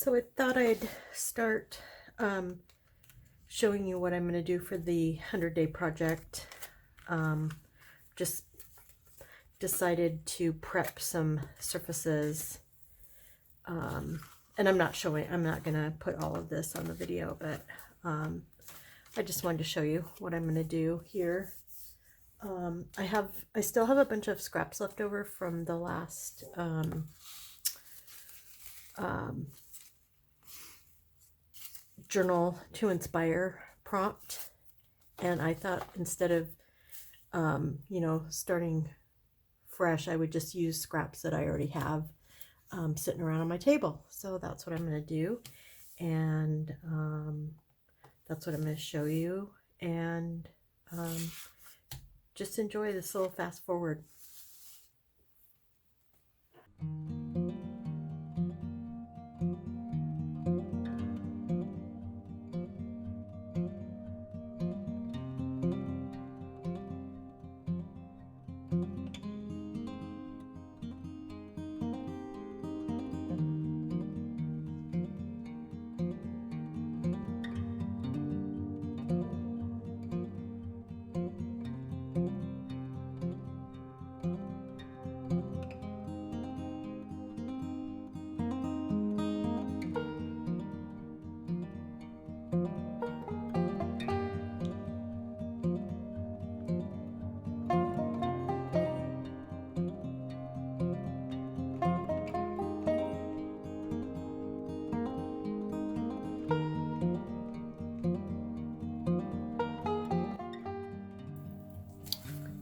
So I thought I'd start showing you what I'm going to do for the 100-day project. Just decided to prep some surfaces. And I'm not going to put all of this on the video, but I just wanted to show you what I'm going to do here. I still have a bunch of scraps left over from the last Journal to Inspire prompt, and I thought instead of starting fresh, I would just use scraps that I already have sitting around on my table. So that's what I'm going to do, and that's what I'm going to show you, and just enjoy this little fast forward.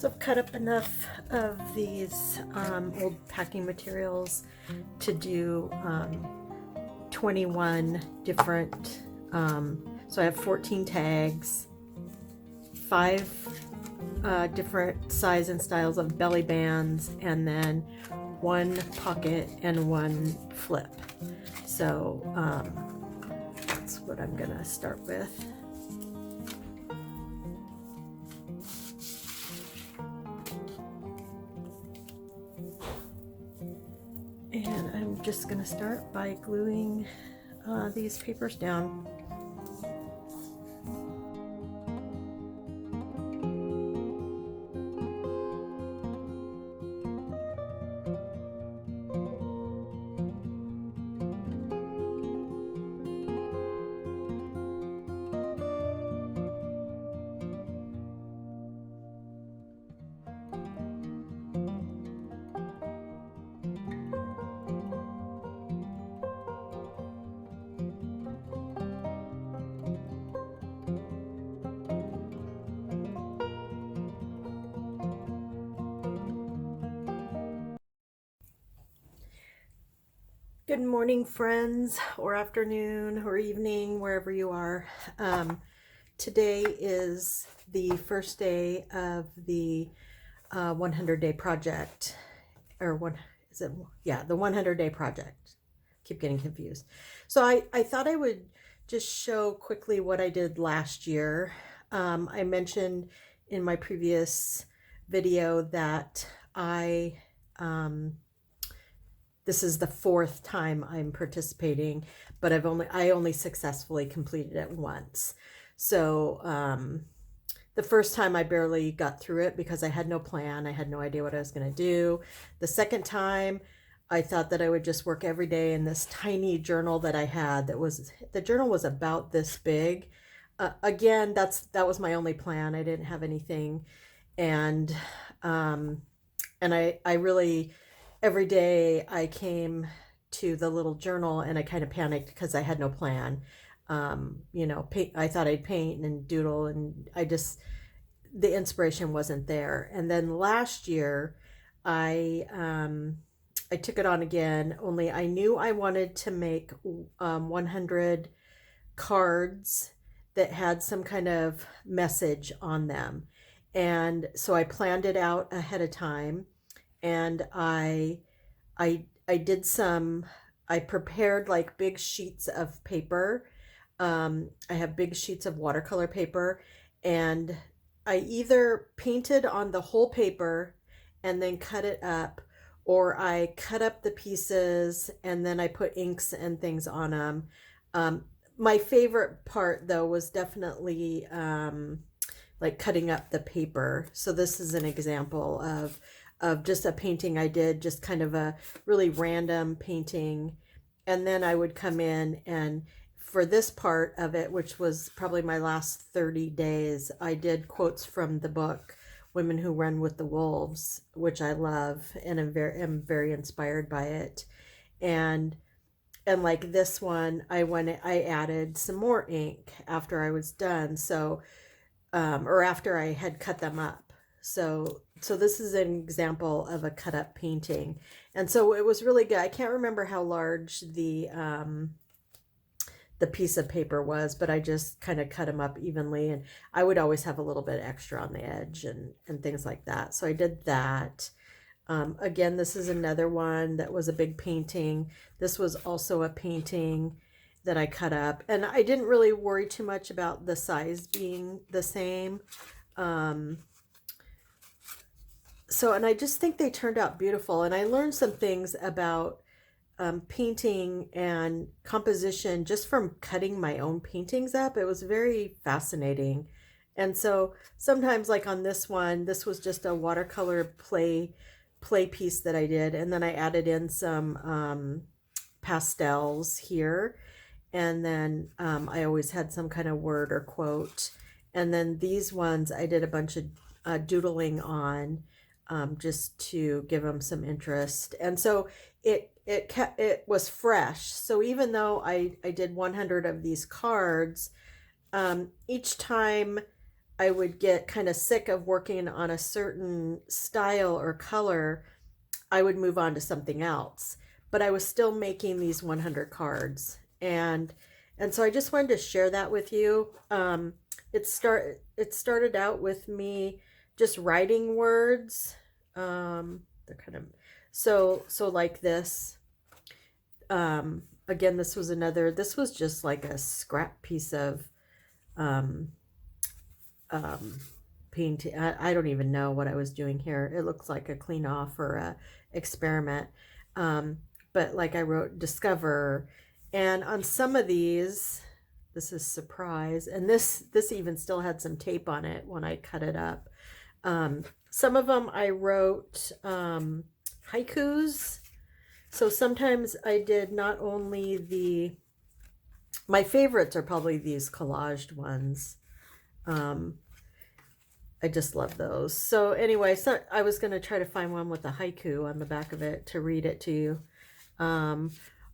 So I've cut up enough of these old packing materials to do 21 different, so I have 14 tags, 5 different size and styles of belly bands, and then 1 pocket and 1 flip. So that's what I'm gonna start with. And I'm just going to start by gluing these papers down. Good morning, friends, or afternoon, or evening, wherever you are. Today is the first day of the 100-day project, or the 100-day project. Keep getting confused. So I thought I would just show quickly what I did last year. I mentioned in my previous video that this is the 4th time I'm participating, but I only successfully completed it once. So the first time I barely got through it because I had no plan. I had no idea what I was going to do. The second time, I thought that I would just work every day in this tiny journal that I had. The journal was about this big. Again, that was my only plan. I didn't have anything, and I really, every day I came to the little journal and I kind of panicked because I had no plan. I thought I'd paint and doodle, and the inspiration wasn't there. And then last year I took it on again, only I knew I wanted to make 100 cards that had some kind of message on them. And so I planned it out ahead of time, and I prepared like big sheets of paper. I have big sheets of watercolor paper, and I either painted on the whole paper and then cut it up, or I cut up the pieces and then I put inks and things on them. My favorite part though was definitely like cutting up the paper. So this is an example of just a painting I did, just kind of a really random painting. And then I would come in, and for this part of it, which was probably my last 30 days, I did quotes from the book Women Who Run with the Wolves, which I love and am very inspired by it. And like this one, I added some more ink after I was done. So or after I had cut them up. So this is an example of a cut up painting. And so it was really good. I can't remember how large the piece of paper was, but I just kind of cut them up evenly, and I would always have a little bit extra on the edge and things like that. So I did that. Again, this is another one that was a big painting. This was also a painting that I cut up, and I didn't really worry too much about the size being the same. So, and I just think they turned out beautiful, and I learned some things about painting and composition just from cutting my own paintings up. It was very fascinating. And so sometimes, like on this one, this was just a watercolor play piece that I did, and then I added in some pastels here, and then I always had some kind of word or quote. And then these ones I did a bunch of doodling on, just to give them some interest. And so it was fresh. So even though I did 100 of these cards, each time I would get kind of sick of working on a certain style or color, I would move on to something else. But I was still making these 100 cards, and so I just wanted to share that with you. It started out with me just writing words. They're kind of so like this. Again, this was just like a scrap piece of painting. I don't even know what I was doing here. It looks like a clean off or a experiment. But like I wrote discover, and on some of these, this is surprise, and this even still had some tape on it when I cut it up. Some of them I wrote haikus. So sometimes I did not only my favorites are probably these collaged ones. I just love those. So anyway, so I was going to try to find one with a haiku on the back of it to read it to you.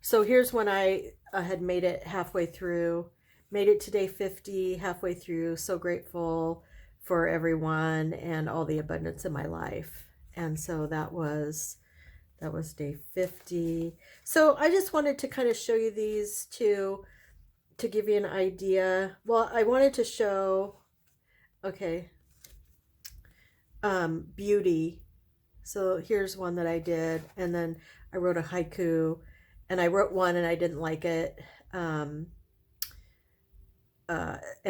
So here's when I had made it halfway through, made it to day 50, halfway through. So grateful for everyone and all the abundance in my life. And so that was day 50. So I just wanted to kind of show you these to give you an idea. Well, I wanted to show, okay, beauty. So here's one that I did, and then I wrote a haiku, and I wrote one and I didn't like it. And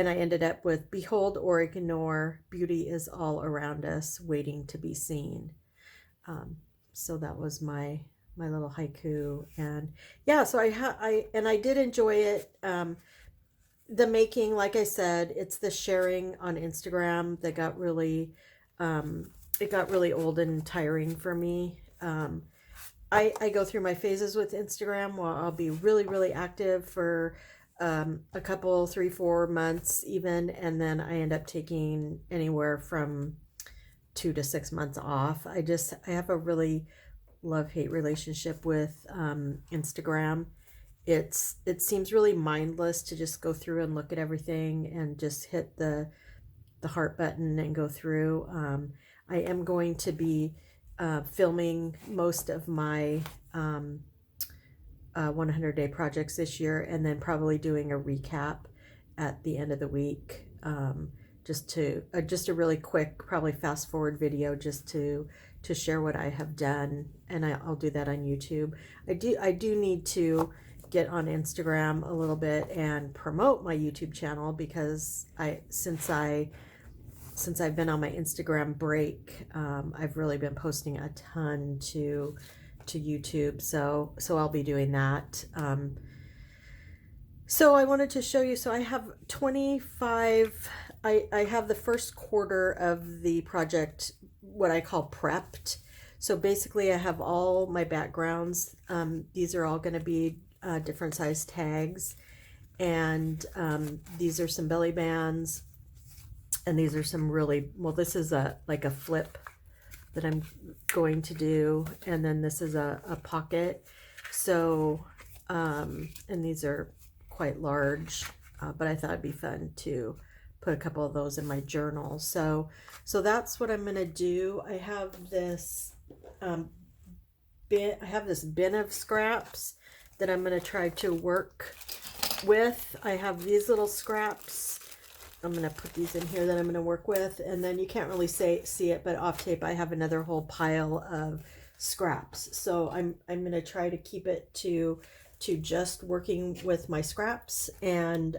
I ended up with, behold or ignore, beauty is all around us, waiting to be seen. So that was my little haiku. And yeah, so I did enjoy it. The making, like I said, it's the sharing on Instagram that got really, it got really old and tiring for me. I go through my phases with Instagram while I'll be really, really active for a couple, 3-4 months even, and then I end up taking anywhere from 2 to 6 months off. I have a really love-hate relationship with Instagram. It seems really mindless to just go through and look at everything and just hit the heart button and go through. I am going to be filming most of my 100-day projects this year, and then probably doing a recap at the end of the week, just a really quick, probably fast forward video just to share what I have done, and I'll do that on YouTube. I do need to get on Instagram a little bit and promote my YouTube channel, because since I since I've been on my Instagram break, I've really been posting a ton to YouTube. So I'll be doing that. So I wanted to show you. So I have 25. I have the first quarter of the project, what I call prepped. So basically, I have all my backgrounds. These are all going to be different size tags, and these are some belly bands, and these are some really well. This is a like a flip that I'm going to do, and then this is a pocket. So, and these are quite large, but I thought it'd be fun to put a couple of those in my journal. So that's what I'm gonna do. I have this bin. I have this bin of scraps that I'm gonna try to work with. I have these little scraps. I'm going to put these in here that I'm going to work with, and then you can't really see it, but off tape I have another whole pile of scraps. So I'm going to try to keep it to just working with my scraps, and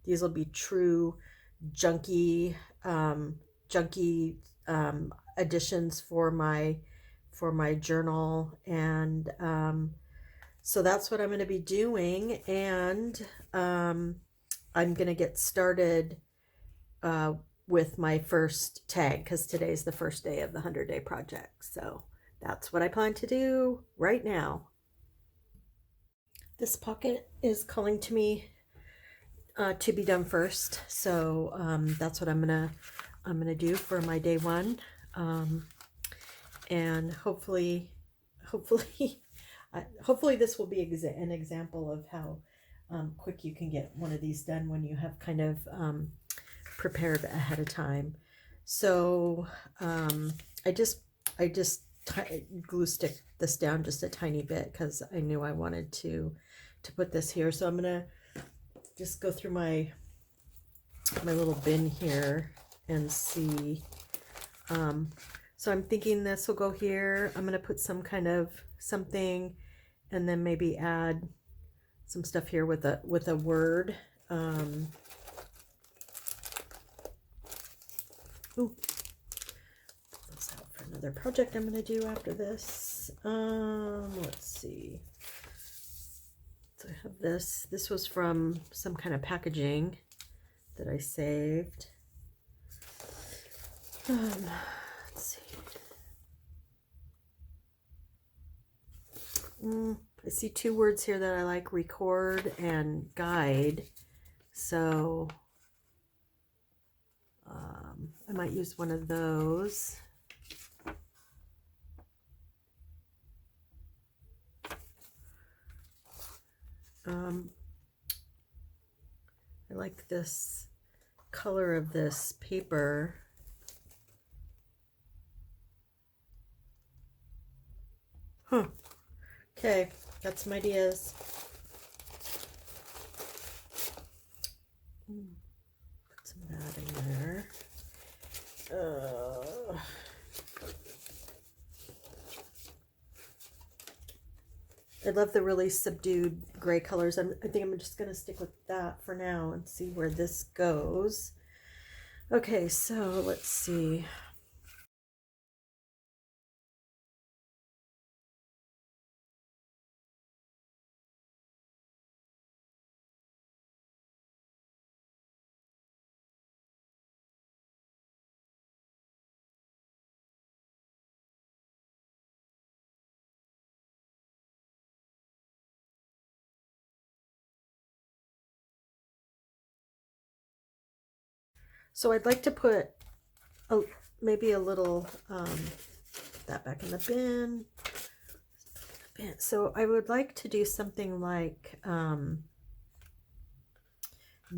these will be true junky additions for my journal, and so that's what I'm going to be doing, and I'm going to get started with my first tag, because today's the first day of the 100-day project. So that's what I plan to do right now. This pocket is calling to me to be done first. So that's what I'm gonna do for my day one. And hopefully this will be an example of how quick you can get one of these done when you have kind of prepared ahead of time. So I just glue stick this down just a tiny bit because I knew I wanted to put this here. So I'm gonna just go through my little bin here and see. So I'm thinking this will go here. I'm gonna put some kind of something, and then maybe add some stuff here with a word. Ooh, that's out for another project I'm going to do after this. Let's see. So I have this. This was from some kind of packaging that I saved. Let's see. I see two words here that I like: record and guide. So I might use one of those. I like this color of this paper. Huh. Okay, got some ideas. Put some of that in there. I love the really subdued gray colors. I think I'm just going to stick with that for now and see where this goes. Okay, so let's see. So I'd like to put maybe a little that back in the bin. So I would like to do something like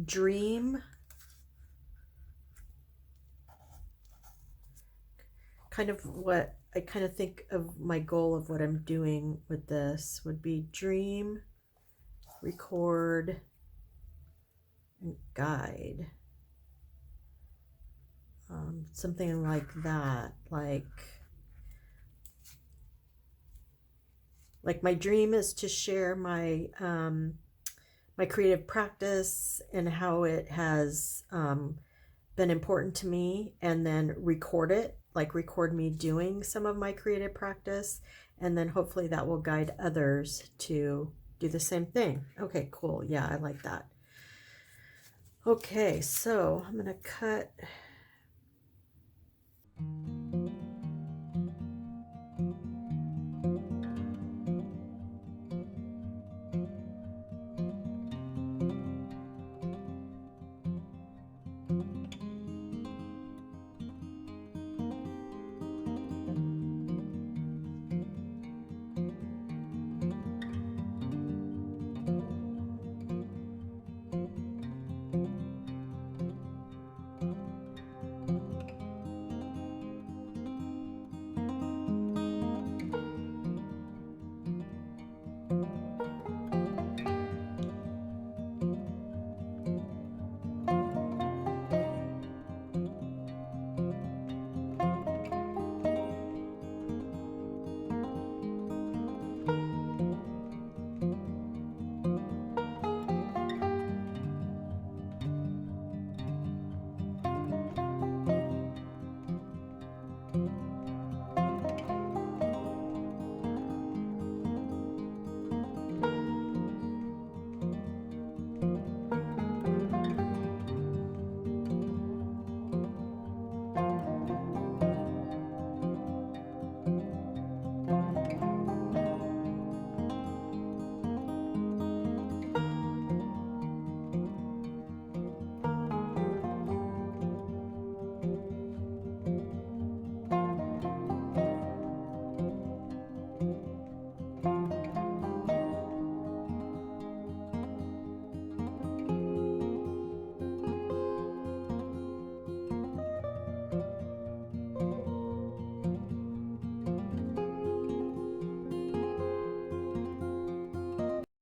dream, kind of what I kind of think of my goal of what I'm doing with this would be dream, record, and guide. Something like that, like my dream is to share my my creative practice and how it has been important to me, and then record it, like record me doing some of my creative practice, and then hopefully that will guide others to do the same thing. Okay, cool. Yeah, I like that. Okay, so I'm gonna cut.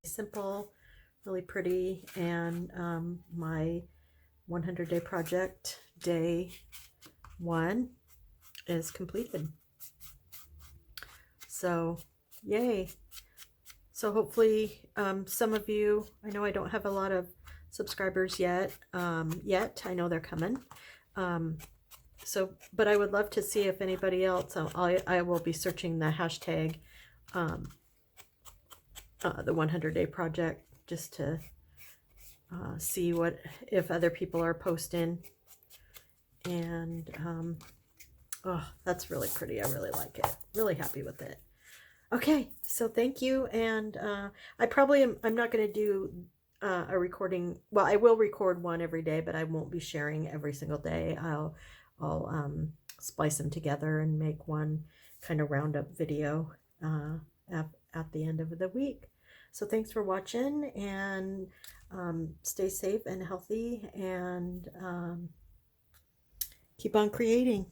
Simple, really pretty, and my 100-day project, day 1, is completed. So, yay. So hopefully some of you, I know I don't have a lot of subscribers yet, I know they're coming. But I would love to see if anybody else, I will be searching the hashtag, the 100-day project, just to see if other people are posting. And oh, that's really pretty. I really like it. Really happy with it. Okay, so thank you. And I'm not going to do a recording. Well, I will record one every day, but I won't be sharing every single day. I'll splice them together and make one kind of roundup video at the end of the week. So thanks for watching, and stay safe and healthy, and keep on creating.